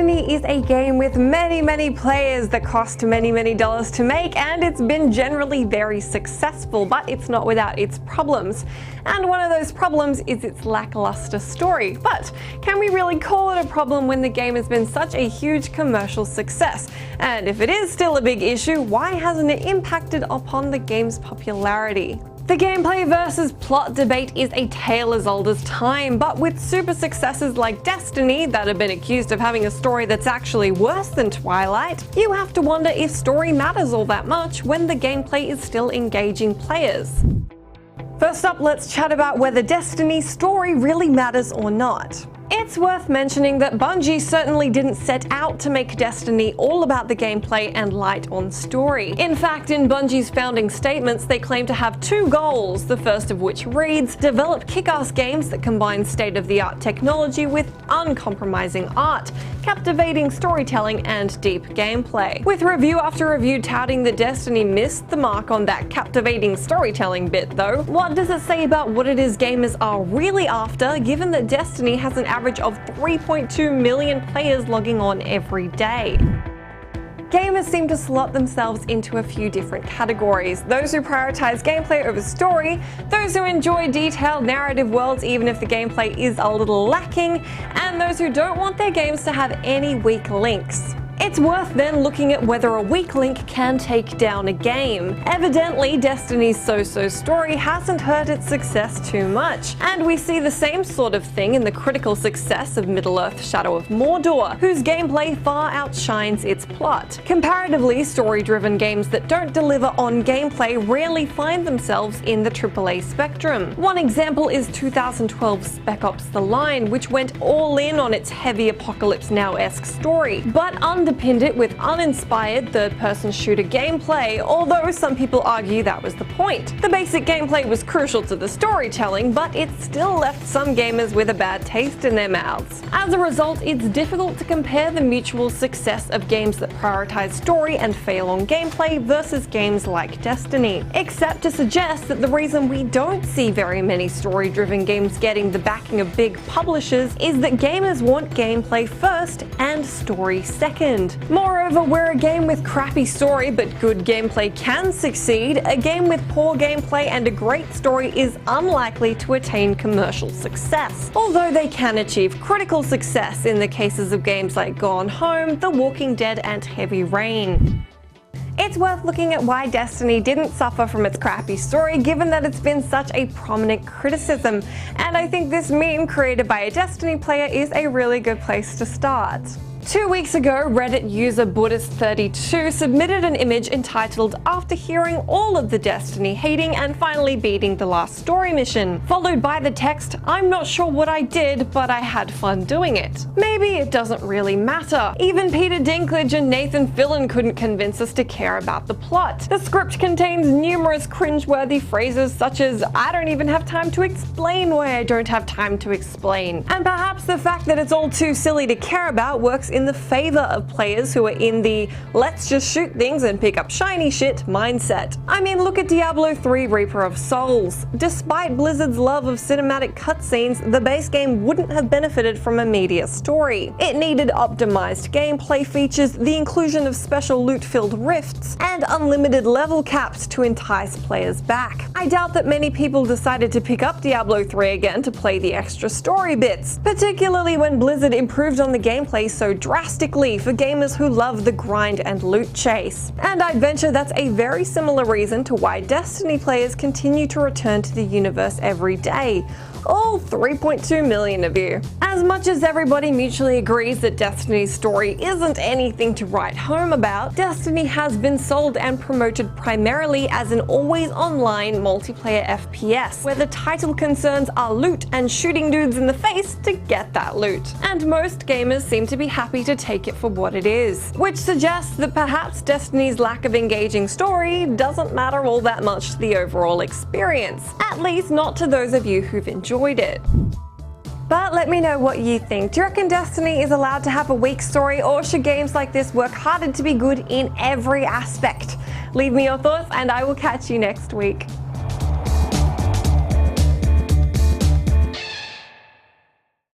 Destiny is a game with many players that cost many dollars to make, and it's been generally very successful, but it's not without its problems. And one of those problems is its lackluster story. But can we really call it a problem when the game has been such a huge commercial success? And if it is still a big issue, why hasn't it impacted upon the game's popularity? The gameplay versus plot debate is a tale as old as time, but with super successes like Destiny that have been accused of having a story that's actually worse than Twilight, you have to wonder if story matters all that much when the gameplay is still engaging players. First up, let's chat about whether Destiny's story really matters or not. It's worth mentioning that Bungie certainly didn't set out to make Destiny all about the gameplay and light on story. In fact, in Bungie's founding statements, they claim to have two goals, the first of which reads, develop kick-ass games that combine state-of-the-art technology with uncompromising art, captivating storytelling, and deep gameplay. With review after review touting that Destiny missed the mark on that captivating storytelling bit though, what does it say about what it is gamers are really after, given that Destiny has an average of 3.2 million players logging on every day? Gamers seem to slot themselves into a few different categories. Those who prioritize gameplay over story, those who enjoy detailed narrative worlds even if the gameplay is a little lacking, and those who don't want their games to have any weak links. It's worth then looking at whether a weak link can take down a game. Evidently, Destiny's so-so story hasn't hurt its success too much, and we see the same sort of thing in the critical success of Middle-earth: Shadow of Mordor, whose gameplay far outshines its plot. Comparatively, story-driven games that don't deliver on gameplay rarely find themselves in the AAA spectrum. One example is 2012's Spec Ops: The Line, which went all in on its heavy Apocalypse Now-esque story, but underpinned it with uninspired third-person shooter gameplay, although some people argue that was the point. The basic gameplay was crucial to the storytelling, but it still left some gamers with a bad taste in their mouths. As a result, it's difficult to compare the mutual success of games that prioritize story and fail on gameplay versus games like Destiny, except to suggest that the reason we don't see very many story-driven games getting the backing of big publishers is that gamers want gameplay first and story second. Moreover, where a game with crappy story but good gameplay can succeed, a game with poor gameplay and a great story is unlikely to attain commercial success, although they can achieve critical success in the cases of games like Gone Home, The Walking Dead, and Heavy Rain. It's worth looking at why Destiny didn't suffer from its crappy story, given that it's been such a prominent criticism, and I think this meme created by a Destiny player is a really good place to start. 2 weeks ago, Reddit user Buddhist32 submitted an image entitled "After hearing all of the Destiny hating and finally beating the last story mission," followed by the text, "I'm not sure what I did, but I had fun doing it." Maybe it doesn't really matter. Even Peter Dinklage and Nathan Fillion couldn't convince us to care about the plot. The script contains numerous cringeworthy phrases such as, "I don't even have time to explain why I don't have time to explain." And perhaps the fact that it's all too silly to care about works in the favor of players who are in the let's just shoot things and pick up shiny shit mindset. I mean, look at Diablo 3 Reaper of Souls. Despite Blizzard's love of cinematic cutscenes, the base game wouldn't have benefited from a meatier story. It needed optimized gameplay features, the inclusion of special loot-filled rifts, and unlimited level caps to entice players back. I doubt that many people decided to pick up Diablo 3 again to play the extra story bits, particularly when Blizzard improved on the gameplay so drastically for gamers who love the grind and loot chase. And I'd venture that's a very similar reason to why Destiny players continue to return to the universe every day. All 3.2 million of you. As much as everybody mutually agrees that Destiny's story isn't anything to write home about, Destiny has been sold and promoted primarily as an always online multiplayer FPS, where the title concerns are loot and shooting dudes in the face to get that loot. And most gamers seem to be happy to take it for what it is, which suggests that perhaps Destiny's lack of engaging story doesn't matter all that much to the overall experience, at least not to those of you who've enjoyed it. But let me know what you think. Do you reckon Destiny is allowed to have a weak story, or should games like this work harder to be good in every aspect? Leave me your thoughts and I will catch you next week.